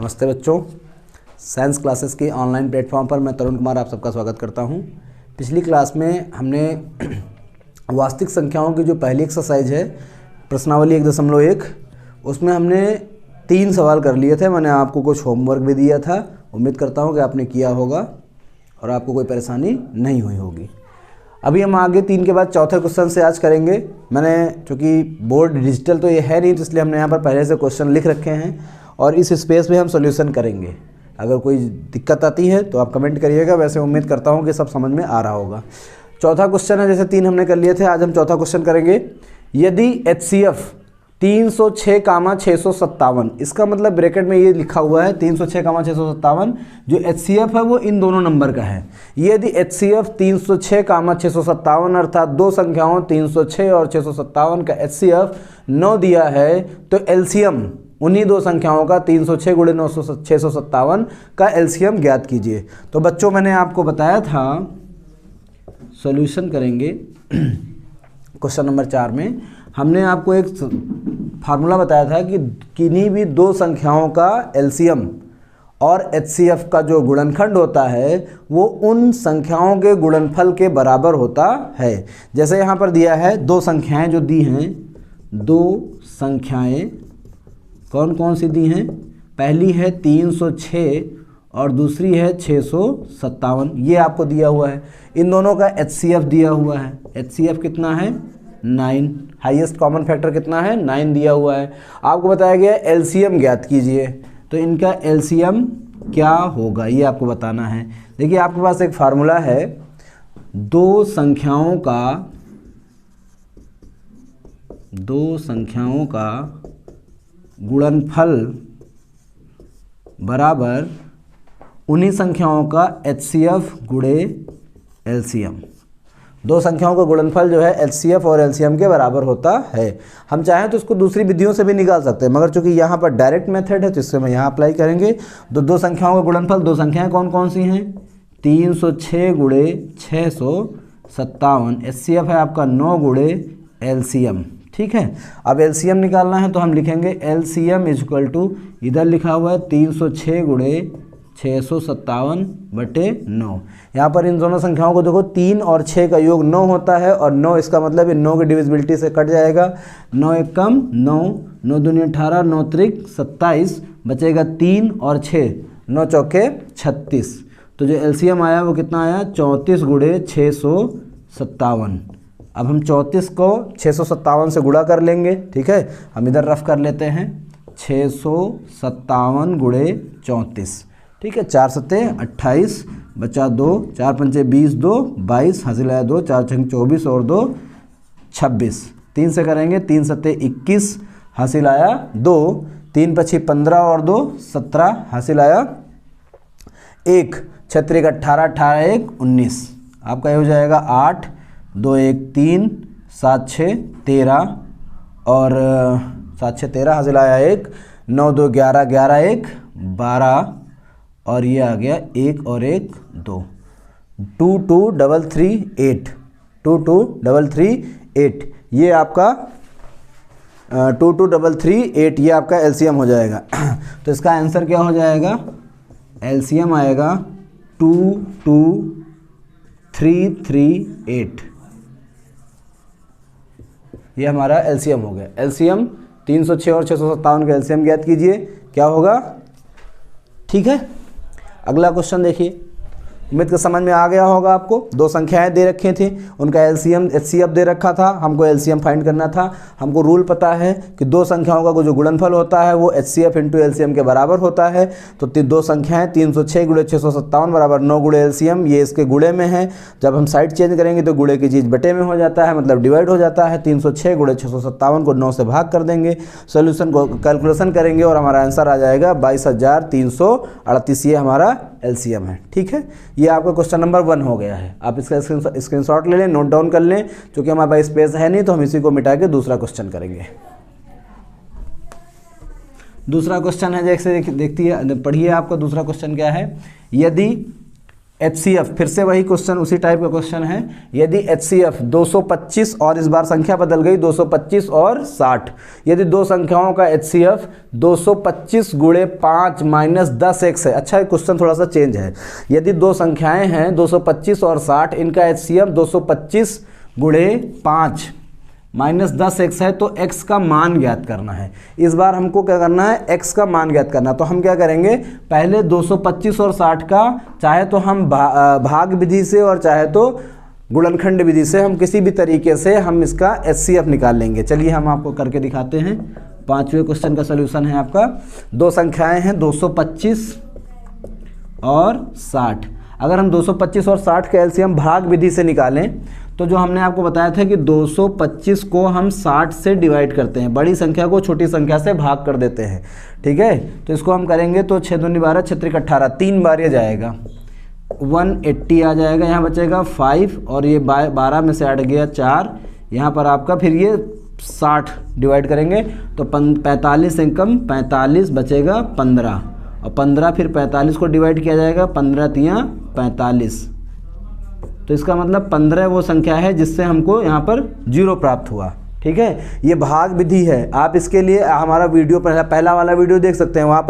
नमस्ते बच्चों, science classes के ऑनलाइन प्लेटफॉर्म पर मैं तरुण कुमार आप सबका स्वागत करता हूं। पिछली क्लास में हमने वास्तविक संख्याओं की जो पहली एक्सरसाइज है प्रश्नावली 1.1 उसमें हमने 3 सवाल कर लिए थे। मैंने आपको कुछ होमवर्क भी दिया था। उम्मीद करता हूं कि आपने किया होगा और आपको कोई परेशानी नहीं हुई होगी। अभी हम आगे 3 के बाद चौथे क्वेश्चन से आज करेंगे। मैंने चूँकि बोर्ड डिजिटल तो ये है नहीं, तो इसलिए हमने यहाँ पर पहले से क्वेश्चन लिख रखे हैं और इस स्पेस में हम सॉल्यूशन करेंगे। अगर कोई दिक्कत आती है तो आप कमेंट करिएगा। वैसे उम्मीद करता हूँ कि सब समझ में आ रहा होगा। चौथा क्वेश्चन है, जैसे 3 हमने कर लिए थे, आज हम चौथा क्वेश्चन करेंगे। यदि HCF 306,657, इसका मतलब ब्रैकेट में ये लिखा हुआ है 306,657, जो HCF है वो इन दोनों नंबर का है। यदि HCF 306,657 अर्थात दो संख्याओं 306 और 657 का HCF 9 दिया है, तो LCM उन्हीं दो संख्याओं का 306 × 9 657 का LCM ज्ञात कीजिए। तो बच्चों मैंने आपको बताया था सॉल्यूशन करेंगे। क्वेश्चन नंबर 4 में हमने आपको एक फार्मूला बताया था कि किन्हीं भी दो संख्याओं का LCM और HCF का जो गुणनखंड होता है वो उन संख्याओं के गुणनफल के बराबर होता है। जैसे यहाँ पर दिया है दो संख्याएं जो दी हैं, दो संख्याएं कौन कौन सी दी हैं? पहली है 306 और दूसरी है 657। ये आपको दिया हुआ है। इन दोनों का HCF दिया हुआ है। HCF कितना है? 9। हाईएस्ट कॉमन फैक्टर कितना है? 9 दिया हुआ है। आपको बताया गया LCM ज्ञात कीजिए। तो इनका LCM क्या होगा ये आपको बताना है। देखिए आपके पास एक फार्मूला है, दो संख्याओं का गुणनफल बराबर उन्हीं संख्याओं का HCF गुणे LCM। दो संख्याओं का गुणनफल जो है HCF और LCM के बराबर होता है। हम चाहें तो इसको दूसरी विधियों से भी निकाल सकते हैं, मगर चूंकि यहाँ पर डायरेक्ट मेथड है तो इससे मैं यहाँ अप्लाई करेंगे। तो दो संख्याओं का गुणनफल, दो संख्याएं कौन कौन सी हैं? 306 × 657। HCF है आपका 9 × LCM। ठीक है, अब LCM निकालना है तो हम लिखेंगे LCM इक्वल टू, इधर लिखा हुआ है 306 × 657/9। यहाँ पर इन दोनों संख्याओं को देखो, 3 और 6 का योग 9 होता है और 9 इसका मतलब है 9 की डिविजिबिलिटी से कट जाएगा। 9 × 1 = 9, 9 दूनी 18, 9 त्रिक 27, बचेगा 3 और 6, 9 चौके 36। तो जो LCM आया वो कितना आया? 34 × 657। अब हम 34 को 657 से गुणा कर लेंगे। ठीक है, हम इधर रफ कर लेते हैं 657 × 34। ठीक है, 4 सत्ते 28, बचा 2, 4 पंचे 20, 2 22, हासिल आया 2, 4 छंग 24 और 2 26। 3 से करेंगे, 3 सत्ते 21, हासिल आया 2, 3 पछी 15 और 2 17, हासिल आया 1, 6 × 18, 18 × 1 19। आपका ये हो जाएगा 8, 2 1 3, 7 6 13 और 7 6 13, हासिल आया 1, 9 2 11, 11 1 12 और ये आ गया 1 और 1 2, 2 2 3 3 8, 2 2 3 3 8। ये आपका 2 2 3 3 8 ये आपका LCM हो जाएगा। तो इसका आंसर क्या हो जाएगा? LCM आएगा 2 2 3 3 8। ये हमारा LCM हो गया। LCM 306 और 657 का LCM ज्ञात कीजिए, क्या होगा? ठीक है, अगला क्वेश्चन देखिए। उम्मीद का समझ में आ गया होगा आपको। दो संख्याएं दे रखी थी, उनका LCM HCF दे रखा था, हमको LCM फाइंड करना था। हमको रूल पता है कि दो संख्याओं का जो गुणनफल होता है वो HCF × LCM के बराबर होता है। तो दो संख्याएं 306 × 657 बराबर 9 × LCM, ये इसके गुणे में है। जब हम साइड चेंज करेंगे तो गुणे की चीज़ बटे में हो जाता है, मतलब डिवाइड हो जाता है। 306 × 657 को 9 से भाग कर देंगे, सोल्यूशन को कैलकुलेशन करेंगे और हमारा आंसर आ जाएगा 22,338। ये हमारा LCM है। ठीक है, ये आपका क्वेश्चन नंबर 1 हो गया है। आप इसका स्क्रीनशॉट ले लें, नोट डाउन कर लें। क्योंकि हमारे पास स्पेस है नहीं तो हम इसी को मिटा के दूसरा क्वेश्चन करेंगे। दूसरा क्वेश्चन है, जैसे देखती है पढ़िए, आपका दूसरा क्वेश्चन क्या है? यदि HCF, फिर से वही क्वेश्चन, उसी टाइप का क्वेश्चन है। यदि HCF 225 और इस बार संख्या बदल गई 225 और 60, यदि दो संख्याओं का HCF 225 गुणे 5 माइनस 10x है। अच्छा, क्वेश्चन थोड़ा सा चेंज है। यदि दो संख्याएं हैं 225 और 60, इनका HCF 225 गुणे 5 माइनस 10x है, तो x का मान ज्ञात करना है। इस बार हमको क्या करना है, x का मान ज्ञात करना। तो हम क्या करेंगे, पहले 225 और 60 का चाहे तो हम भाग विधि से और चाहे तो गुणनखंड विधि से, हम किसी भी तरीके से हम इसका HCF निकाल लेंगे। चलिए हम आपको करके दिखाते हैं। 5वें क्वेश्चन का सलूशन है आपका। दो संख्याएँ हैं 225 और 60। अगर हम 225 और 60 का एलसीएम भाग विधि से निकालें तो जो हमने आपको बताया था कि 225 को हम 60 से डिवाइड करते हैं, बड़ी संख्या को छोटी संख्या से भाग कर देते हैं। ठीक है, तो इसको हम करेंगे तो 6 दूनी 12, 6 त्रिक 18, 3 बार ये जाएगा, 180 आ जाएगा। यहाँ बचेगा 5 और ये 12 में से हट गया 4, यहाँ पर आपका फिर ये 60 डिवाइड करेंगे तो 45 एकम 45 बचेगा 15, और 15 फिर 45 को डिवाइड किया जाएगा, 15 तियाँ 45। तो इसका मतलब 15 वो संख्या है जिससे हमको यहाँ पर 0 प्राप्त हुआ। ठीक है, ये भाग विधि है। आप इसके लिए हमारा वीडियो पहला वाला वीडियो देख सकते हैं, वहाँ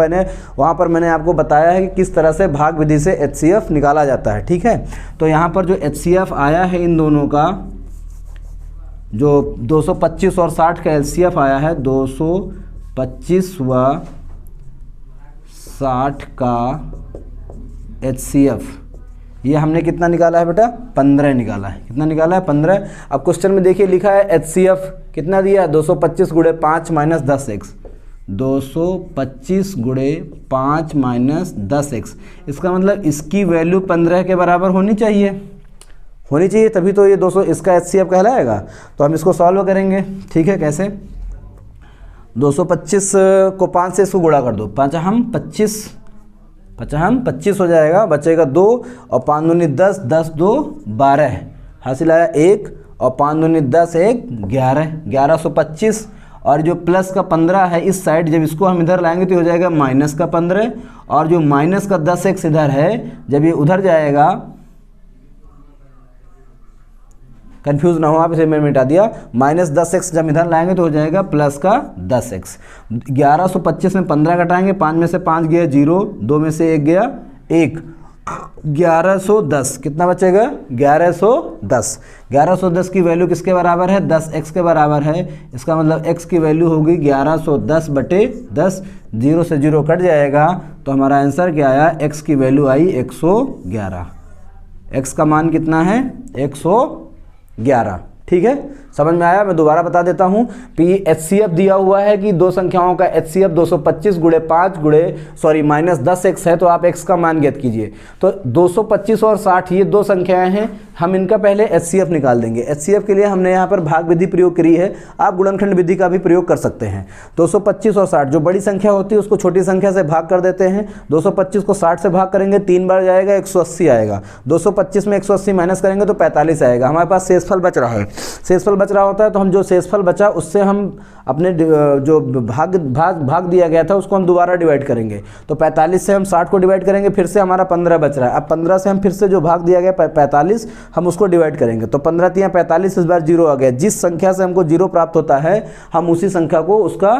पर मैंने आपको बताया है कि किस तरह से भाग विधि से HCF निकाला जाता है। ठीक है, तो यहाँ पर जो HCF आया है इन दोनों का, जो 225 और 60 का LCF आया है, 225 व 60 का HCF, ये हमने कितना निकाला है बेटा, 15 निकाला है। कितना निकाला है, 15। अब क्वेश्चन में देखिए लिखा है HCF कितना दिया है, 225 गुणे 5 माइनस 10x, 225 गुणे 5 माइनस 10x। इसका मतलब इसकी वैल्यू 15 के बराबर होनी चाहिए, तभी तो ये 200 इसका HCF कहलाएगा। तो हम इसको सॉल्व करेंगे। ठीक है, कैसे, 225 को 5 से इसको गुणा कर दो, 5 हम 25 हो जाएगा, बचेगा 2 और 5 दूनी 10, 10 2 12, हासिल आया 1 और 5 दूनी 10, 1 11, 1125। और जो प्लस का 15 है इस साइड, जब इसको हम इधर लाएंगे तो हो जाएगा माइनस का 15, और जो माइनस का 10x इधर है, जब ये उधर जाएगा, कंफ्यूज ना हो आप, इसे मैंने मिटा दिया, माइनस 10x जब इधर लाएंगे तो हो जाएगा प्लस का 10x। 1125 में 15 घटाएंगे, 5 में से 5 गया 0, 2 में से 1 गया 1, 1110 कितना बचेगा, 1110। 1110 की वैल्यू किसके बराबर है, 10x के बराबर है। इसका मतलब x की वैल्यू होगी 1110 बटे 10, 0 से 0 कट जाएगा, तो हमारा आंसर क्या आया, x की वैल्यू आई 111। x का मान कितना है, 111। ठीक है, समझ में आया। मैं दोबारा बता देता हूं, HCF दिया हुआ है कि दो संख्याओं का HCF 225 गुणे 5 माइनस 10x है, तो आप x का मान ज्ञात कीजिए। तो 225 और 60 ये दो संख्याएं हैं, हम इनका पहले HCF निकाल देंगे। HCF के लिए हमने यहाँ पर भाग विधि प्रयोग करी है, आप गुणनखंड विधि का भी प्रयोग कर सकते हैं। 225 और 60, जो बड़ी संख्या होती है उसको छोटी संख्या से भाग कर देते हैं। 225 को 60 से भाग करेंगे, 3 बार जाएगा, 180 आएगा। 225 में 180 माइनस करेंगे तो 45 आएगा। हमारे पास शेषफल बच रहा है, शेषफल बच रहा होता है तो हम जो शेषफल बचा उससे हम अपने जो भाग दिया गया था उसको हम दोबारा डिवाइड करेंगे। तो 45 से हम 60 को डिवाइड करेंगे, फिर से हमारा 15 बच रहा है। अब 15 से हम फिर से जो भाग दिया गया 45 हम उसको डिवाइड करेंगे, तो 15 तियाँ 45, इस बार 0 आ गया। जिस संख्या से हमको 0 प्राप्त होता है हम उसी संख्या को उसका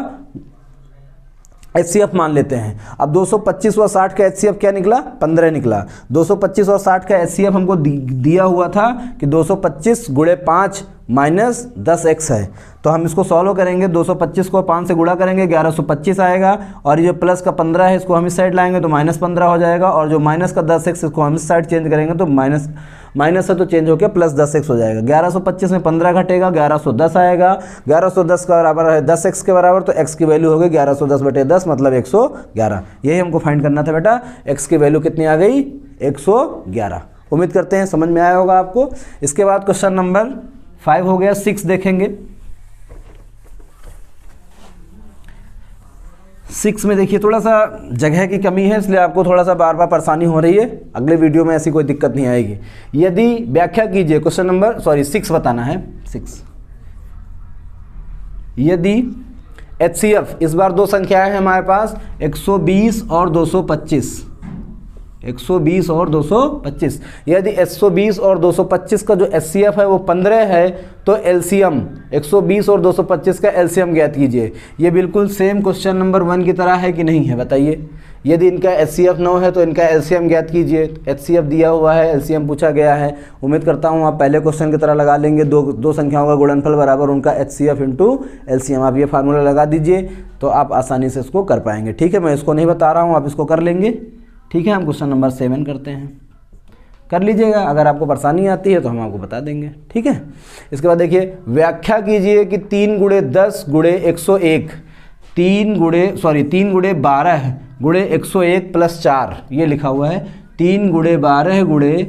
HCF मान लेते हैं। अब 225 व 60 का HCF क्या निकला, 15 निकला। 225 और 60 का HCF हमको दिया हुआ था कि 225 गुणे 5 माइनस 10x है, तो हम इसको सॉल्व करेंगे। 225 को 5 से गुणा करेंगे, 1125 आएगा, और ये जो प्लस का 15 है इसको हम इस साइड लाएंगे तो माइनस 15 हो जाएगा, और जो माइनस का 10x इसको हम इस साइड चेंज करेंगे तो माइनस है तो चेंज होकर प्लस 10x हो जाएगा। 1125 में 15 घटेगा, 1110 आएगा। 1110 का बराबर है 10x के बराबर, तो x की वैल्यू हो गई 1110 बटे 10 मतलब 111। यही हमको फाइंड करना था बेटा, x की वैल्यू कितनी आ गई, 111। उम्मीद करते हैं समझ में आया होगा आपको। इसके बाद क्वेश्चन नंबर 5 हो गया, 6 देखेंगे। 6 में देखिए थोड़ा सा जगह की कमी है, इसलिए आपको थोड़ा सा बार बार परेशानी हो रही है। अगले वीडियो में ऐसी कोई दिक्कत नहीं आएगी। यदि व्याख्या कीजिए, क्वेश्चन नंबर 6 बताना है। 6 यदि HCF, इस बार दो संख्याएं हैं हमारे पास, 120 और 225। 120 और 225। यदि 120 और 225 का जो एचसीएफ है वो 15 है तो एलसीएम 120 और 225 का एलसीएम ज्ञात कीजिए। ये बिल्कुल सेम क्वेश्चन नंबर 1 की तरह है कि नहीं है बताइए। यदि इनका एचसीएफ 9 है तो इनका एलसीएम ज्ञात कीजिए। एचसीएफ दिया हुआ है, एलसीएम पूछा गया है। उम्मीद करता हूँ आप पहले क्वेश्चन की तरह लगा लेंगे, दो संख्याओं का गुणनफल बराबर उनका एचसीएफ इंटू एलसीएम। आप ये फार्मूला लगा दीजिए तो आप आसानी से इसको कर पाएंगे। ठीक है, मैं इसको नहीं बता रहा हूँ, आप इसको कर लेंगे। ठीक है, हम क्वेश्चन नंबर 7 करते हैं, कर लीजिएगा। अगर आपको परेशानी आती है तो हम आपको बता देंगे। ठीक है, इसके बाद देखिए व्याख्या कीजिए कि 3 × 10 × 101 3 × 12 × 101 + 4 ये लिखा हुआ है। 3 × 12 ×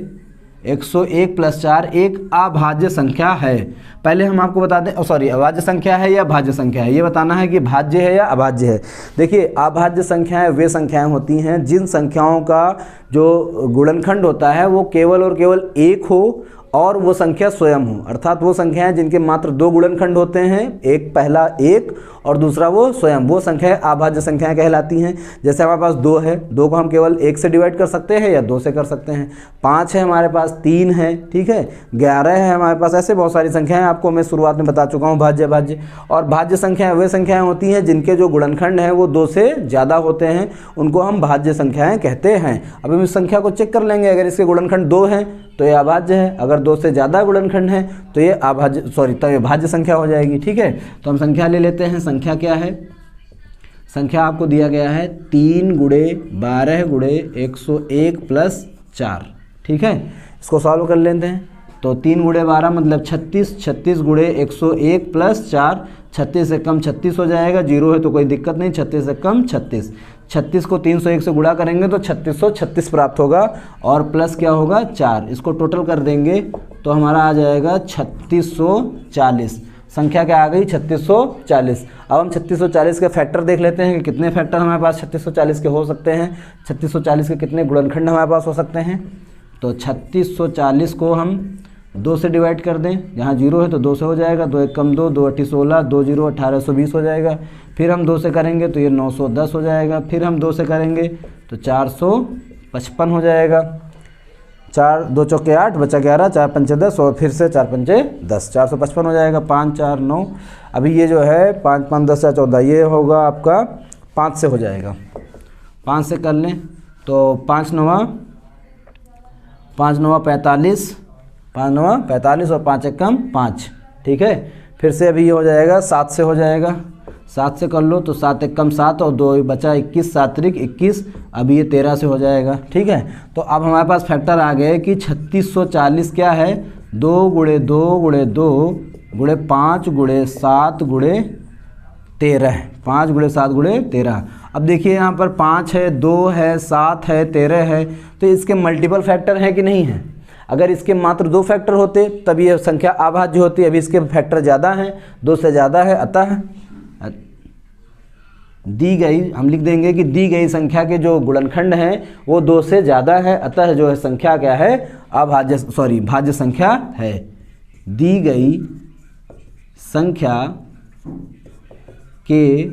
101 + 4 एक अभाज्य संख्या है। पहले हम आपको बता दें, अभाज्य संख्या है या भाज्य संख्या है, ये बताना है कि भाज्य है या अभाज्य है। देखिए अभाज्य संख्याएं वे संख्याएं होती हैं जिन संख्याओं का जो गुणनखंड होता है वो केवल और केवल एक हो और वो संख्या स्वयं हो। अर्थात वो संख्याएं जिनके मात्र 2 गुणनखंड होते हैं, एक पहला 1 और दूसरा वो स्वयं, वो संख्याएं अभाज्य संख्याएं कहलाती हैं। जैसे हमारे पास 2 है, 2 को हम केवल 1 से डिवाइड कर सकते हैं या 2 से कर सकते हैं। 5 है हमारे पास, 3 है, ठीक है, 11 है हमारे पास। ऐसे बहुत सारी संख्याएं आपको मैं शुरुआत में बता चुका हूँ भाज्य अभाज्य। और भाज्य संख्याएं वे संख्याएं होती हैं जिनके जो गुणनखंड हैं वो 2 से ज़्यादा होते हैं, उनको हम भाज्य संख्याएँ कहते हैं। अब हम इस संख्या को चेक कर लेंगे, अगर इसके गुणनखंड 2 हैं तो ये अभाज्य है, अगर 2 से ज़्यादा गुणनखंड है तो ये तो ये भाज्य संख्या हो जाएगी। ठीक है, तो हम संख्या ले लेते हैं। संख्या क्या है? संख्या आपको दिया गया है 3 × 12 × 101 + 4। ठीक है, इसको सॉल्व कर लेते हैं। तो 3 × 12 मतलब 36, 36 × 101 + 4, 36 से कम 36 हो जाएगा, 0 है तो कोई दिक्कत नहीं, 36 से कम 36। 36 को 301 से गुणा करेंगे तो 3636 प्राप्त होगा और प्लस क्या होगा 4। इसको टोटल कर देंगे तो हमारा आ जाएगा 3640। संख्या क्या आ गई? 3640। अब हम 3640 के फैक्टर देख लेते हैं कि कितने फैक्टर हमारे पास 3640 के हो सकते हैं। 3640 के कितने गुणनखंड हमारे पास हो सकते हैं। तो 3640 को हम 2 से डिवाइड कर दें, यहाँ 0 है तो 2 से हो जाएगा, 2 1 कम 2, 2 8 16, 2 0 1820 हो जाएगा। फिर हम 2 से करेंगे तो ये 910 हो जाएगा। फिर हम 2 से करेंगे तो 455 हो जाएगा। 4 2 चौके 8 बचा 11, 4 पंचे 10 और फिर से 4 पंचे 10, 455 हो जाएगा। 5 4 9, अभी ये जो है 5 5 10 14, ये होगा आपका 5 से हो जाएगा। 5 से कर लें तो 5 9 45, 5 9 45 और 5 1 5। ठीक है, फिर से अभी ये हो जाएगा 7 से हो जाएगा। 7 से कर लो तो 7 1 7 और 2 बचा 21, 7 3 21, अभी ये 13 से हो जाएगा। ठीक है, तो अब हमारे पास फैक्टर आ गए कि 3640 क्या है? 2 × 2 × 2 × 5 × 7 × 13, 5 × 7 × 13। अब देखिए यहाँ पर 5 है, 2 है, 7 है, 13 है, तो इसके मल्टीपल फैक्टर हैं कि नहीं है? अगर इसके मात्र 2 फैक्टर होते तब ये संख्या अभाज्य होती। अभी इसके फैक्टर ज़्यादा हैं, 2 से ज़्यादा है, अतः दी गई, हम लिख देंगे कि दी गई संख्या के जो गुणनखंड हैं वो 2 से ज़्यादा है, अतः जो है संख्या क्या है? भाज्य संख्या है। दी गई संख्या के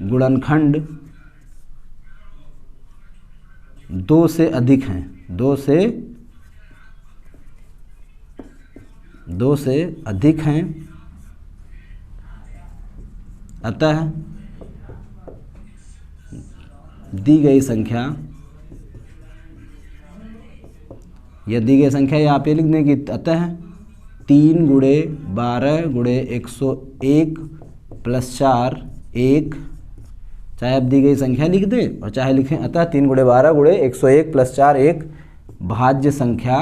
गुणनखंड 2 से अधिक हैं, 2 से अधिक हैं, अतः दी गई संख्या, यह दी गई संख्या या आप ये लिख दें कि अतः 3 × 12 × 101 + 4 1, चाहे आप दी गई संख्या लिख दें और चाहे लिखें अतः 3 × 12 × 101 + 4 1 भाज्य संख्या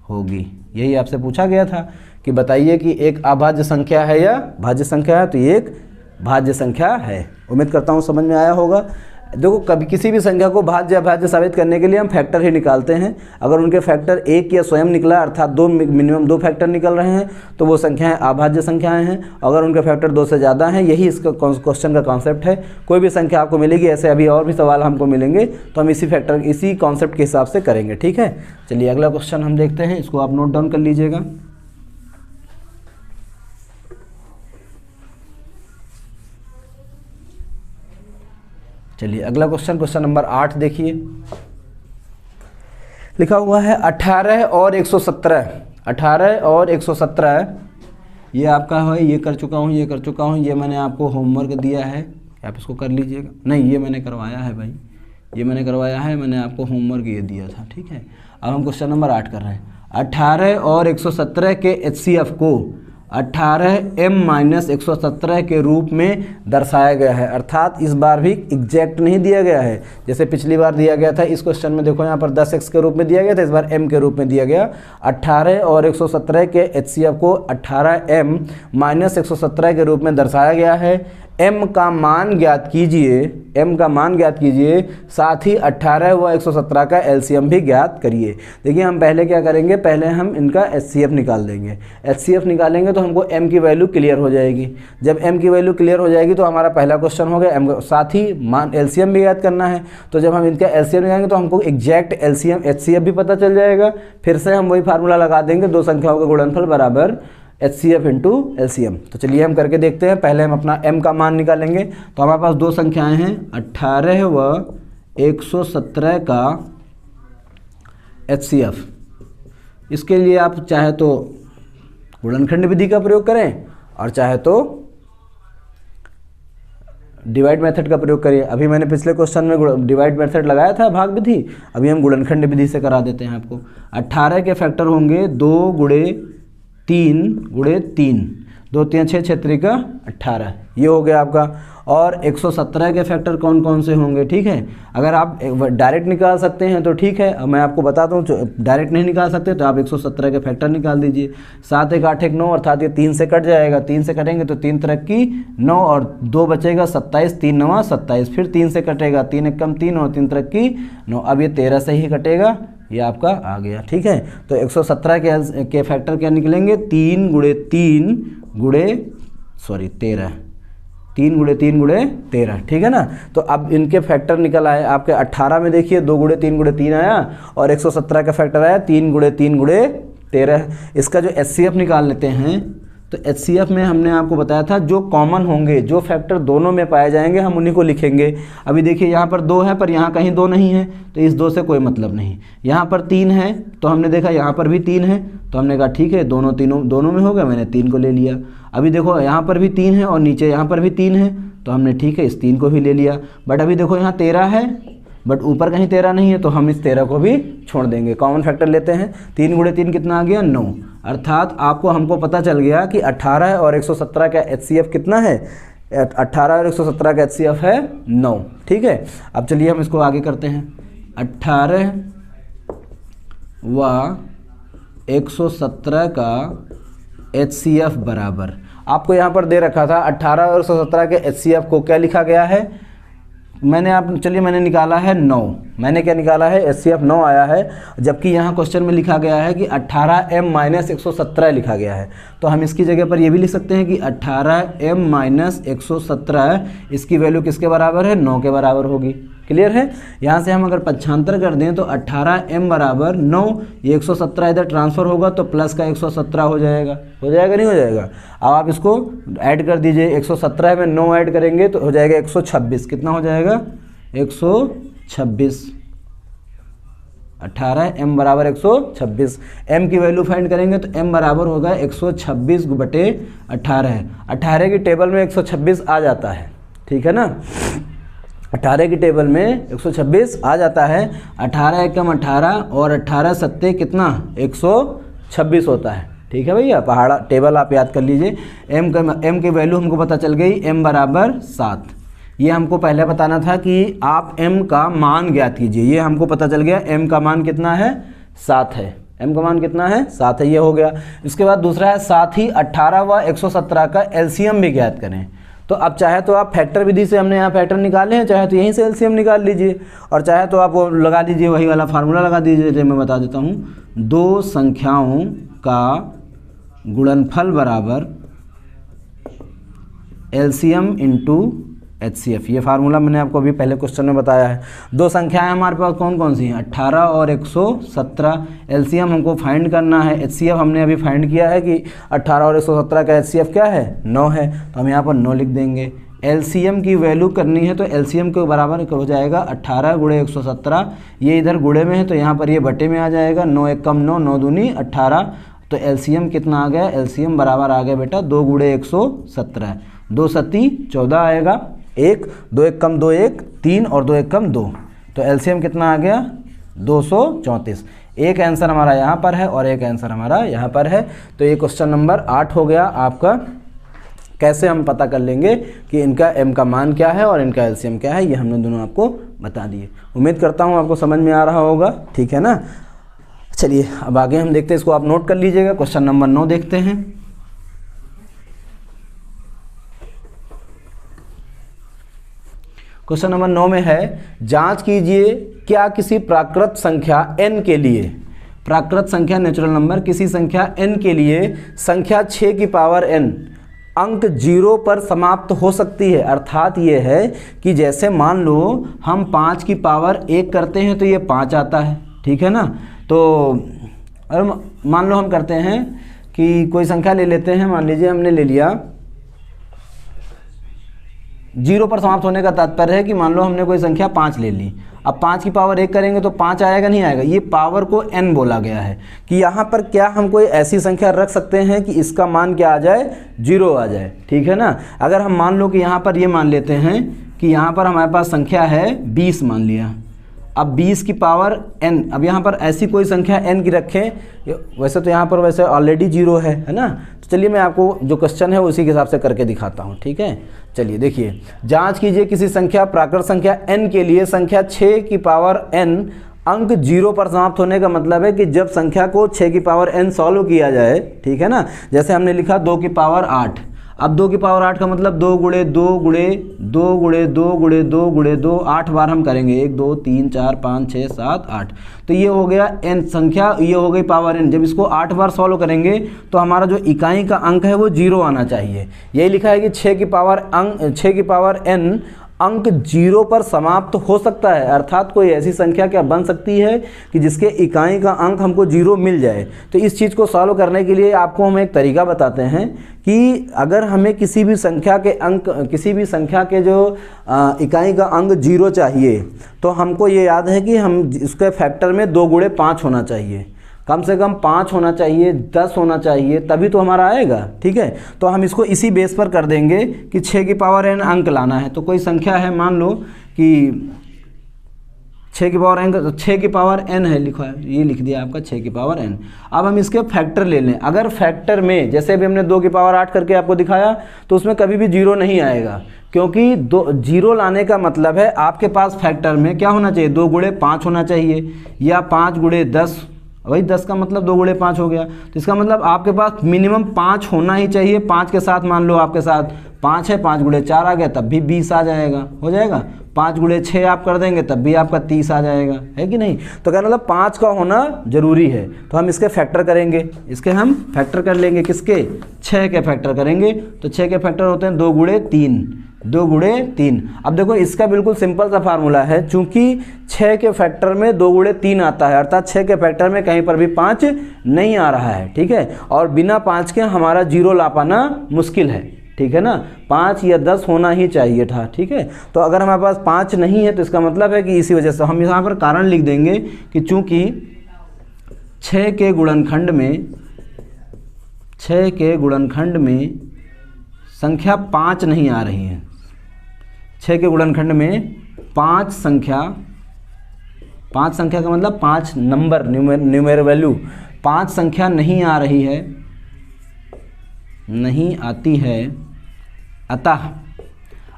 होगी। यही आपसे पूछा गया था कि बताइए कि एक अभाज्य संख्या है या भाज्य संख्या है, तो ये एक भाज्य संख्या है। उम्मीद करता हूँ समझ में आया होगा। देखो कभी किसी भी संख्या को भाज्य अभाज्य साबित करने के लिए हम फैक्टर ही निकालते हैं। अगर उनके फैक्टर 1 या स्वयं निकला अर्थात मिनिमम 2 फैक्टर निकल रहे हैं तो वो संख्याएं अभाज्य संख्याएं हैं। अगर उनके फैक्टर 2 से ज़्यादा हैं, यही इसका क्वेश्चन का कॉन्सेप्ट है। कोई भी संख्या आपको मिलेगी, ऐसे अभी और भी सवाल हमको मिलेंगे तो हम इसी कॉन्सेप्ट के हिसाब से करेंगे। ठीक है, चलिए अगला क्वेश्चन हम देखते हैं, इसको आप नोट डाउन कर लीजिएगा। चलिए अगला क्वेश्चन नंबर 8 देखिए, लिखा हुआ है 18 और 117। 18 और 117 ये आपका है, ये कर चुका हूँ, ये मैंने आपको होमवर्क दिया है, आप इसको कर लीजिएगा। नहीं, ये मैंने करवाया है भाई, ये मैंने करवाया है, मैंने आपको होमवर्क ये दिया था, ठीक है। अब हम क्वेश्चन नंबर 8 कर रहे हैं। 18 और 117 के HCF को 18m-117 के रूप में दर्शाया गया है, अर्थात इस बार भी एग्जैक्ट नहीं दिया गया है, जैसे पिछली बार दिया गया था। इस क्वेश्चन में देखो यहाँ पर 10x के रूप में दिया गया था, इस बार m के रूप में दिया गया। 18 और 117 के HCF को 18m-117 के रूप में दर्शाया गया है। m का मान ज्ञात कीजिए, m का मान ज्ञात कीजिए, साथ ही 18 व 117 का LCM भी ज्ञात करिए। देखिए हम पहले क्या करेंगे, पहले हम इनका HCF निकाल देंगे। HCF निकालेंगे तो हमको m की वैल्यू क्लियर हो जाएगी। जब m की वैल्यू क्लियर हो जाएगी तो हमारा पहला क्वेश्चन हो गया, m साथ ही मान LCM भी ज्ञात करना है। तो जब हम इनका LCM निकालेंगे तो हमको एग्जैक्ट LCM HCF भी पता चल जाएगा। फिर से हम वही फार्मूला लगा देंगे, दो संख्याओं का गुणनफल बराबर HCF इंटू LCM। तो चलिए हम करके देखते हैं। पहले हम अपना m का मान निकालेंगे। तो हमारे पास दो संख्याएं हैं, 18 व 117 का HCF। इसके लिए आप चाहे तो गुणनखंड विधि का प्रयोग करें और चाहे तो डिवाइड मेथड का प्रयोग करिए। अभी मैंने पिछले क्वेश्चन में डिवाइड मेथड लगाया था, भाग विधि, अभी हम गुणनखंड विधि से करा देते हैं आपको। 18 के फैक्टर होंगे 2 गुणे 3 गुणे 3, 2 3 6 6 3 का 18, ये हो गया आपका। और 117 के फैक्टर कौन कौन से होंगे, ठीक है। अगर आप डायरेक्ट निकाल सकते हैं तो ठीक है, अब मैं आपको बताता हूँ। डायरेक्ट नहीं निकाल सकते तो आप 117 के फैक्टर निकाल दीजिए। 7 1 8 1 9, अर्थात ये 3 से कट जाएगा। 3 से कटेंगे तो 3 3 की 9 और 2 बचेगा 27, 3 9 27, फिर 3 से कटेगा, 3 1 कम 3 और 3 3 की 9। अब ये 13 से ही कटेगा, ये आपका आ गया, ठीक है। तो 117 के फैक्टर क्या निकलेंगे, 3 गुणे 3 गुणे 13, 3 गुणे 3 गुणे 13, ठीक है ना। तो अब इनके फैक्टर निकल आए आपके 18 में, देखिए 2 गुणे 3 गुणे 3 आया और 117 का फैक्टर आया 3 गुणे 3 गुणे 13। इसका जो HCF निकाल लेते हैं, तो HCF में हमने आपको बताया था जो कॉमन होंगे, जो फैक्टर दोनों में पाए जाएंगे हम उन्हीं को लिखेंगे। अभी देखिए यहाँ पर 2 है पर यहाँ कहीं 2 नहीं है, तो इस 2 से कोई मतलब नहीं। यहाँ पर 3 है तो हमने देखा यहाँ पर भी 3 है, तो हमने कहा ठीक है दोनों में हो गया, मैंने 3 को ले लिया। अभी देखो यहाँ पर भी 3 है और नीचे यहाँ पर भी 3 है, तो हमने ठीक है इस 3 को भी ले लिया। बट अभी देखो यहाँ 13 है बट ऊपर कहीं 13 नहीं है, तो हम इस 13 को भी छोड़ देंगे। कॉमन फैक्टर लेते हैं, 3 गुणे 3 कितना आ गया, 9। अर्थात हमको पता चल गया कि 18 और 117 का HCF कितना है, 18 और 117 का HCF है 9, ठीक है। अब चलिए हम इसको आगे करते हैं। 18 व 117 का HCF बराबर, आपको यहाँ पर दे रखा था 18 और 117 के HCF को क्या लिखा गया है, मैंने निकाला है 9। मैंने क्या निकाला है, HCF 9 आया है, जबकि यहाँ क्वेश्चन में लिखा गया है कि 18m-117 लिखा गया है। तो हम इसकी जगह पर ये भी लिख सकते हैं कि 18m-117 इसकी वैल्यू किसके बराबर है, 9 के बराबर होगी। क्लियर है। यहाँ से हम अगर पक्षांतर कर दें तो 18m बराबर 9, ये 117 इधर ट्रांसफ़र होगा तो प्लस का 117 हो जाएगा नहीं हो जाएगा। अब आप इसको ऐड कर दीजिए, 117 में 9 ऐड करेंगे तो हो जाएगा 126। कितना हो जाएगा, 126। 18m बराबर 126। m की वैल्यू फाइंड करेंगे तो m बराबर होगा 126/18। 18 की टेबल में 126 आ जाता है, ठीक है ना। 18 की टेबल में 126 आ जाता है। 18 एकम 18 और 18 सत्ते कितना, 126 होता है, ठीक है भैया। पहाड़ा टेबल आप याद कर लीजिए। m की वैल्यू हमको पता चल गई, m बराबर 7। ये हमको पहले बताना था कि आप m का मान ज्ञात कीजिए, ये हमको पता चल गया। m का मान कितना है, 7 है। m का मान कितना है, 7 है, ये हो गया। इसके बाद दूसरा है, साथ ही 18 व 117 का LCM भी ज्ञात करें। तो अब चाहे तो आप फैक्टर विधि से, हमने यहाँ फैक्टर निकाले हैं, चाहे तो यहीं से LCM निकाल लीजिए और चाहे तो आप वो लगा दीजिए, वही वाला फार्मूला लगा दीजिए जो मैं बता देता हूँ। दो संख्याओं का गुणनफल बराबर LCM इंटू HCF, ये फार्मूला मैंने आपको अभी पहले क्वेश्चन में बताया है। दो संख्याएं हमारे पास कौन कौन सी हैं, 18 और 117। LCM हमको फाइंड करना है। HCF हमने अभी फाइंड किया है कि 18 और 117 का HCF क्या है, 9 है, तो हम यहाँ पर 9 लिख देंगे। एलसीएम की वैल्यू करनी है तो एलसीएम के बराबर हो जाएगा 18 गुणे 117। ये इधर गुणे में है तो यहाँ पर ये बटे में आ जाएगा, 9 एक कम 9, 9 दूनी 18। तो एलसीएम कितना आ गया, एलसीएम बराबर आ गया बेटा 2 गुणे 117, 2 सत्ती 14 आएगा, 1 2 एक कम 2 1 3 और 2 एक कम 2, तो एलसीएम कितना आ गया 234। एक आंसर हमारा यहाँ पर है और एक आंसर हमारा यहाँ पर है। तो ये क्वेश्चन नंबर 8 हो गया आपका। कैसे हम पता कर लेंगे कि इनका m का मान क्या है और इनका एलसीएम क्या है, ये हमने दोनों आपको बता दिए। उम्मीद करता हूँ आपको समझ में आ रहा होगा, ठीक है ना। चलिए अब आगे हम देखते हैं, इसको आप नोट कर लीजिएगा। क्वेश्चन नंबर 9 देखते हैं। क्वेश्चन नंबर 9 में है, जांच कीजिए क्या किसी प्राकृत संख्या n के लिए, प्राकृत संख्या नेचुरल नंबर, किसी संख्या n के लिए संख्या 6 की पावर n अंक 0 पर समाप्त हो सकती है। अर्थात ये है कि जैसे मान लो हम 5 की पावर 1 करते हैं तो ये 5 आता है, ठीक है ना। तो अगर मान लो हम करते हैं कि कोई संख्या ले लेते हैं, मान लीजिए हमने ले लिया 0 पर समाप्त होने का तात्पर्य है कि मान लो हमने कोई संख्या 5 ले ली। अब 5 की पावर 1 करेंगे तो 5 आएगा नहीं आएगा, ये पावर को n बोला गया है कि यहाँ पर क्या हम कोई ऐसी संख्या रख सकते हैं कि इसका मान क्या आ जाए, 0 आ जाए, ठीक है ना। अगर हम मान लो कि यहाँ पर ये मान लेते हैं कि यहाँ पर हमारे पास संख्या है 20 मान लिया। अब 20 की पावर n, अब यहाँ पर ऐसी कोई संख्या n की रखें, वैसे तो यहाँ पर वैसे ऑलरेडी 0 है ना। तो चलिए मैं आपको जो क्वेश्चन है उसी के हिसाब से करके दिखाता हूँ, ठीक है। चलिए देखिए, जांच कीजिए किसी संख्या प्राकृत संख्या n के लिए संख्या 6 की पावर n अंक 0 पर समाप्त होने का मतलब है कि जब संख्या को 6 की पावर n सॉल्व किया जाए, ठीक है ना। जैसे हमने लिखा 2 की पावर 8, अब 2 की पावर 8 का मतलब 2 गुणे 2 गुणे 2 गुणे 2 गुणे 2 गुणे 2, 8 बार हम करेंगे, 1 2 3 4 5 6 7 8। तो ये हो गया n संख्या, ये हो गई पावर n। जब इसको 8 बार सॉल्व करेंगे तो हमारा जो इकाई का अंक है वो 0 आना चाहिए। यही लिखा है कि 6 की पावर n अंक 0 पर समाप्त हो सकता है। अर्थात कोई ऐसी संख्या क्या बन सकती है कि जिसके इकाई का अंक हमको 0 मिल जाए। तो इस चीज़ को सॉल्व करने के लिए आपको हम एक तरीका बताते हैं कि अगर हमें किसी भी संख्या के जो इकाई का अंक 0 चाहिए तो हमको ये याद है कि हम इसके फैक्टर में 2 गुणे 5 होना चाहिए, कम से कम 5 होना चाहिए, 10 होना चाहिए, तभी तो हमारा आएगा, ठीक है। तो हम इसको इसी बेस पर कर देंगे कि 6 की पावर n अंक लाना है। तो कोई संख्या है, मान लो कि 6 की पावर n है, लिखा है, ये लिख दिया आपका 6 की पावर n। अब हम इसके फैक्टर ले लें। अगर फैक्टर में जैसे अभी हमने 2 की पावर 8 करके आपको दिखाया तो उसमें कभी भी 0 नहीं आएगा, क्योंकि 0 लाने का मतलब है आपके पास फैक्टर में क्या होना चाहिए, 2 गुणे 5 होना चाहिए, या 5 गुणे 10, वही 10 का मतलब 2 गुणे 5 हो गया। तो इसका मतलब आपके पास मिनिमम 5 होना ही चाहिए। 5 के साथ मान लो आपके साथ 5 है, 5 गुणे 4 आ गया, तब भी 20 आ जाएगा, हो जाएगा। 5 गुणे 6 आप कर देंगे तब भी आपका 30 आ जाएगा, है कि नहीं। तो कहना मतलब 5 का होना जरूरी है। तो हम इसके फैक्टर करेंगे, इसके हम फैक्टर कर लेंगे, किसके, 6 के फैक्टर करेंगे। तो 6 के फैक्टर होते हैं 2 गुणे 3, 2 गुणे 3। अब देखो इसका बिल्कुल सिंपल सा फार्मूला है, चूंकि 6 के फैक्टर में 2 गुणे 3 आता है, अर्थात 6 के फैक्टर में कहीं पर भी 5 नहीं आ रहा है, ठीक है। और बिना 5 के हमारा 0 ला पाना मुश्किल है, ठीक है ना। 5 या 10 होना ही चाहिए था, ठीक है। तो अगर हमारे पास 5 नहीं है तो इसका मतलब है कि इसी वजह से हम यहाँ पर कारण लिख देंगे कि चूंकि 6 के गुणनखंड में संख्या 5 नहीं आ रही है, 6 के गुणनखंड में 5 संख्या का मतलब 5 नंबर, न्यूमेर वैल्यू, 5 संख्या नहीं आ रही है, नहीं आती है। अतः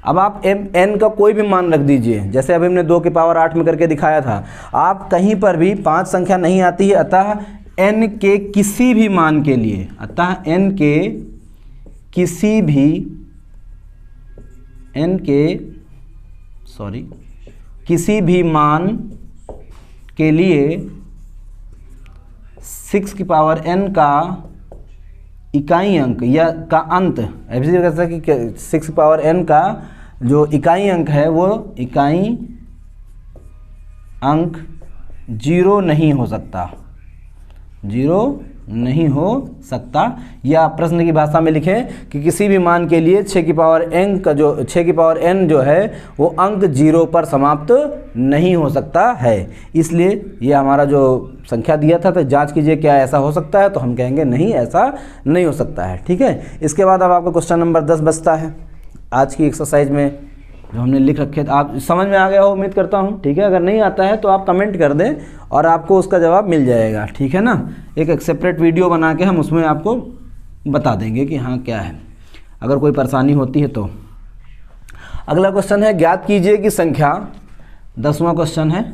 अब आप n का कोई भी मान रख दीजिए, जैसे अभी हमने 2 की पावर 8 में करके दिखाया था। आप कहीं पर भी 5 संख्या नहीं आती है, अतः n के किसी भी मान के लिए, अतः n के किसी भी मान के लिए 6 की पावर n का इकाई अंक या का अंत, ऐसे कहते हैं कि 6 की पावर n का जो इकाई अंक है वो इकाई अंक 0 नहीं हो सकता, 0 नहीं हो सकता। या प्रश्न की भाषा में लिखें कि किसी भी मान के लिए 6 की पावर n जो है वो अंक 0 पर समाप्त नहीं हो सकता है। इसलिए ये हमारा जो संख्या दिया था तो जांच कीजिए क्या ऐसा हो सकता है, तो हम कहेंगे नहीं, ऐसा नहीं हो सकता है। ठीक है, इसके बाद अब आपका क्वेश्चन नंबर 10 बचता है आज की एक्सरसाइज में जो हमने लिख रखे थे। आप समझ में आ गया हो उम्मीद करता हूँ। ठीक है, अगर नहीं आता है तो आप कमेंट कर दें और आपको उसका जवाब मिल जाएगा। ठीक है ना, एक सेपरेट वीडियो बना के हम उसमें आपको बता देंगे कि हाँ क्या है, अगर कोई परेशानी होती है तो। अगला क्वेश्चन है ज्ञात कीजिए कि संख्या, 10वां क्वेश्चन है,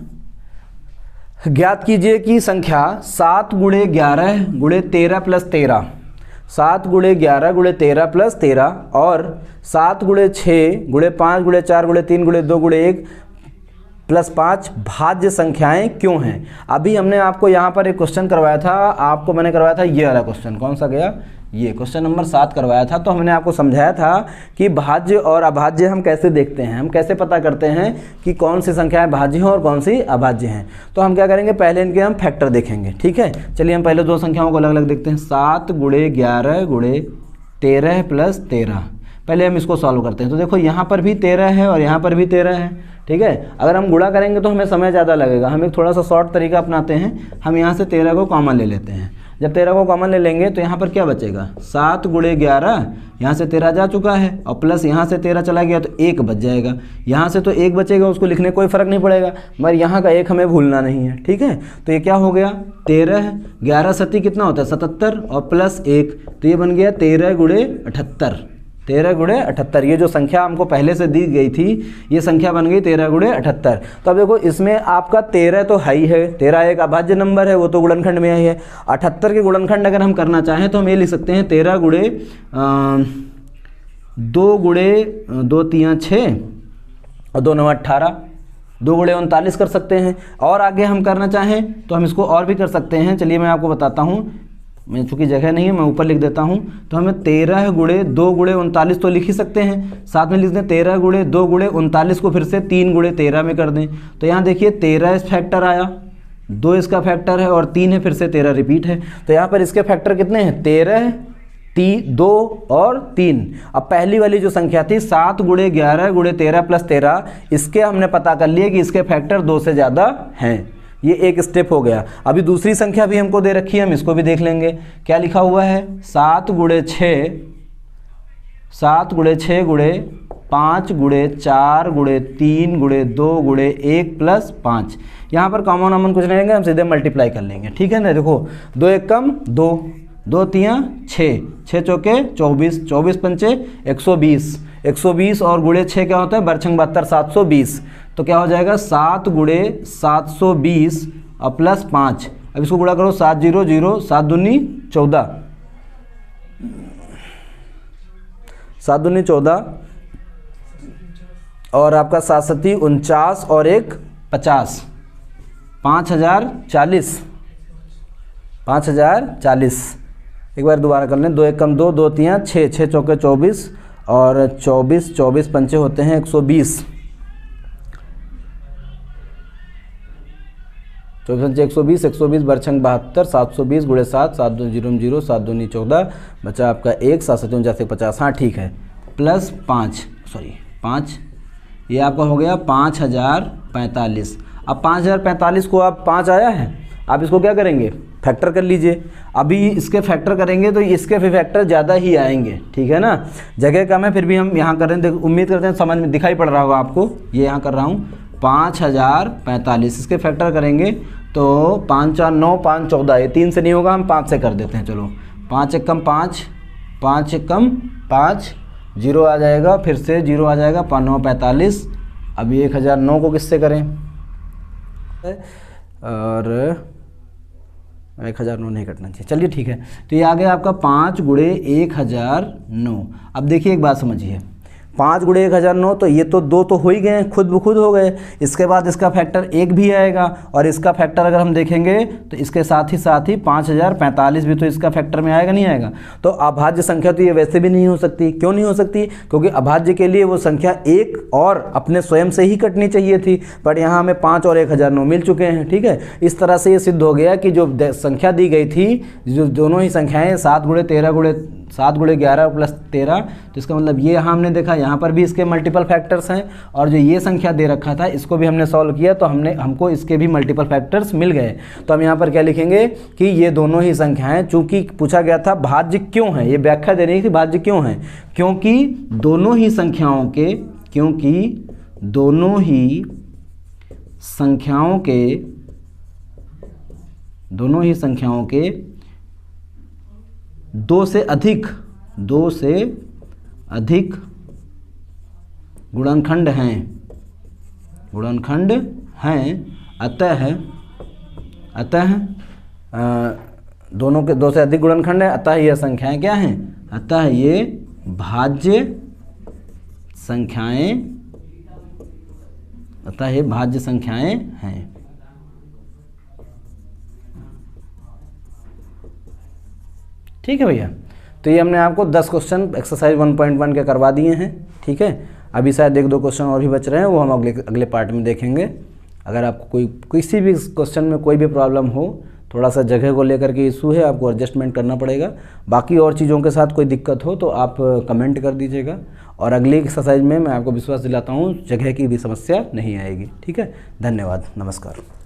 ज्ञात कीजिए कि संख्या 7 गुणे 11 गुणे 13 प्लस 13, 7 गुणे 11 गुणे 13 प्लस 13 और 7 गुणे 6 गुणे 5 गुणे 4 गुणे 3 गुणे 2 गुणे 1 प्लस 5 भाज्य संख्याएं क्यों हैं। अभी हमने आपको यहाँ पर एक क्वेश्चन करवाया था, आपको मैंने करवाया था ये वाला क्वेश्चन, कौन सा गया, ये क्वेश्चन नंबर 7 करवाया था। तो हमने आपको समझाया था कि भाज्य और अभाज्य हम कैसे देखते हैं, हम कैसे पता करते हैं कि कौन सी संख्याएं भाज्य हैं और कौन सी अभाज्य हैं। तो हम क्या करेंगे, पहले इनके हम फैक्टर देखेंगे। ठीक है, चलिए हम पहले दो संख्याओं को अलग अलग देखते हैं। 7 गुणे 11 गुणे 13 प्लस 13, पहले हम इसको सॉल्व करते हैं। तो देखो यहाँ पर भी 13 है और यहाँ पर भी 13 है। ठीक है, अगर हम गुणा करेंगे तो हमें समय ज़्यादा लगेगा, हम एक थोड़ा सा शॉर्ट तरीका अपनाते हैं। हम यहाँ से 13 को कॉमन ले लेते हैं। जब 13 को कॉमन ले लेंगे तो यहाँ पर क्या बचेगा, 7 गुणे 11, यहाँ से 13 जा चुका है और प्लस यहाँ से 13 चला गया तो 1 बच जाएगा। यहाँ से तो 1 बचेगा, उसको लिखने कोई फ़र्क नहीं पड़ेगा, मगर यहाँ का 1 हमें भूलना नहीं है। ठीक है, तो ये क्या हो गया, 13, 11 सती कितना होता है 77 और प्लस 1, तो ये बन गया 13 गुणे 78, 13 गुणे 78। ये जो संख्या हमको पहले से दी गई थी ये संख्या बन गई 13 गुणे 78। तो अब देखो इसमें आपका 13 तो है ही है, 13 एक अभाज्य नंबर है, वो तो गुणनखंड में ही है। 78 के गुणनखंड अगर हम करना चाहें तो हम ये लिख सकते हैं 13 गुणे 2 गुणे 2 3 6 और 2 9 18, 2 गुणे 39 कर सकते हैं। और आगे हम करना चाहें तो हम इसको और भी कर सकते हैं। चलिए मैं आपको बताता हूँ, मैं चूँकि जगह नहीं है मैं ऊपर लिख देता हूँ। तो हमें 13 गुणे 2 गुणे 39 तो लिख ही सकते हैं, साथ में लिख दें 13 गुणे 2 गुणे 39 को फिर से 3 गुणे 13 में कर दें। तो यहाँ देखिए 13 इस फैक्टर आया, 2 इसका फैक्टर है और 3 है, फिर से 13 रिपीट है। तो यहाँ पर इसके फैक्टर कितने हैं, 13, 2 और 3। अब पहली वाली जो संख्या थी 7 गुणे 11 गुणे 13 प्लस 13, इसके हमने पता कर लिए कि इसके फैक्टर 2 से ज़्यादा हैं। ये एक स्टेप हो गया। अभी दूसरी संख्या भी हमको दे रखी है, हम इसको भी देख लेंगे। क्या लिखा हुआ है, 7 गुणे 6 गुणे 5 गुणे 4 गुणे 3 गुणे 2 गुणे 1 प्लस 5। यहाँ पर कॉमन ऑमन कुछ नहीं लेंगे, हम सीधे मल्टीप्लाई कर लेंगे। ठीक है ना, देखो 2 1 कम 2, 2 3 6, 6 चौके 24, 24 पंचे 120, 120 और गुणे 6 क्या होता है, बरछंग 72, 720। तो क्या हो जाएगा 7 गुणे 720 और प्लस 5। अब इसको गुणा करो, 7 0 0, 7 दूनी 14, 7 दूनी 14 और आपका 7 सती 49 और 1 50, 5040, 5040। एक बार दोबारा कर लें, 2 1 कम 2, 2 3 6, 6 चौके 24 और 24, 24 पंचे होते हैं 120, 24 पंचे 120, 120 बरछंग 72, 720 गुणे 7, 7 2 0 0, 7 दूनी 14, बचा आपका 1, 7 7 49 50। हाँ ठीक है, प्लस 5, ये आपका हो गया 5045। अब 5045 को आप 5 आया है, आप इसको क्या करेंगे, फैक्टर कर लीजिए। अभी इसके फैक्टर करेंगे तो इसके भी फैक्टर ज़्यादा ही आएंगे। ठीक है ना, जगह कम है फिर भी हम यहाँ कर रहे हैं, उम्मीद करते हैं समझ में दिखाई पड़ रहा होगा आपको। ये यहाँ कर रहा हूँ 5045, इसके फैक्टर करेंगे तो 5 4 9, 5 14, ये 3 से नहीं होगा, हम 5 से कर देते हैं। चलो 5 1 कम 5, 5 1 कम 5, 0 आ जाएगा, फिर से 0 आ जाएगा, 5 9 45। अभी 1009 को किससे करें, और 1009 नहीं कटना चाहिए। चलिए ठीक है, तो ये आ गया आपका 5 गुणे 1009। अब देखिए एक बात समझिए, 5 गुणे 1009, तो ये तो 2 तो हो ही गए, खुद ब खुद हो गए। इसके बाद इसका फैक्टर 1 भी आएगा, और इसका फैक्टर अगर हम देखेंगे तो इसके साथ ही 5045 भी तो इसका फैक्टर में आएगा, नहीं आएगा। तो अभाज्य संख्या तो ये वैसे भी नहीं हो सकती। क्यों नहीं हो सकती? क्योंकि अभाज्य के लिए वो संख्या 1 और अपने स्वयं से ही कटनी चाहिए थी, बट यहाँ हमें 5 और 1009 मिल चुके हैं। ठीक है, इस तरह से ये सिद्ध हो गया कि जो संख्या दी गई थी, जो दोनों ही संख्याएं 7 गुणे 11 प्लस 13, तो इसका मतलब ये यहाँ हमने देखा, यहाँ पर भी इसके मल्टीपल फैक्टर्स हैं, और जो ये संख्या दे रखा था इसको भी हमने सॉल्व किया तो हमको इसके भी मल्टीपल फैक्टर्स मिल गए। तो हम यहाँ पर क्या लिखेंगे कि ये दोनों ही संख्याएं, चूंकि पूछा गया था भाज्य क्यों है, ये व्याख्या देनी है कि भाज्य क्यों है, क्योंकि दोनों ही संख्याओं के 2 से अधिक गुणनखंड हैं, अतः दोनों के 2 से अधिक गुणनखंड है, अतः यह संख्याएं क्या हैं, अतः ये भाज्य संख्याएं हैं। ठीक है भैया, तो ये हमने आपको 10 क्वेश्चन एक्सरसाइज 1.1 के करवा दिए हैं। ठीक है, अभी शायद 1-2 क्वेश्चन और भी बच रहे हैं, वो हम अगले पार्ट में देखेंगे। अगर आपको किसी भी क्वेश्चन में कोई भी प्रॉब्लम हो, थोड़ा सा जगह को लेकर के इशू है, आपको एडजस्टमेंट करना पड़ेगा, बाकी और चीज़ों के साथ कोई दिक्कत हो तो आप कमेंट कर दीजिएगा, और अगली एक्सरसाइज में मैं आपको विश्वास दिलाता हूँ जगह की भी समस्या नहीं आएगी। ठीक है, धन्यवाद, नमस्कार।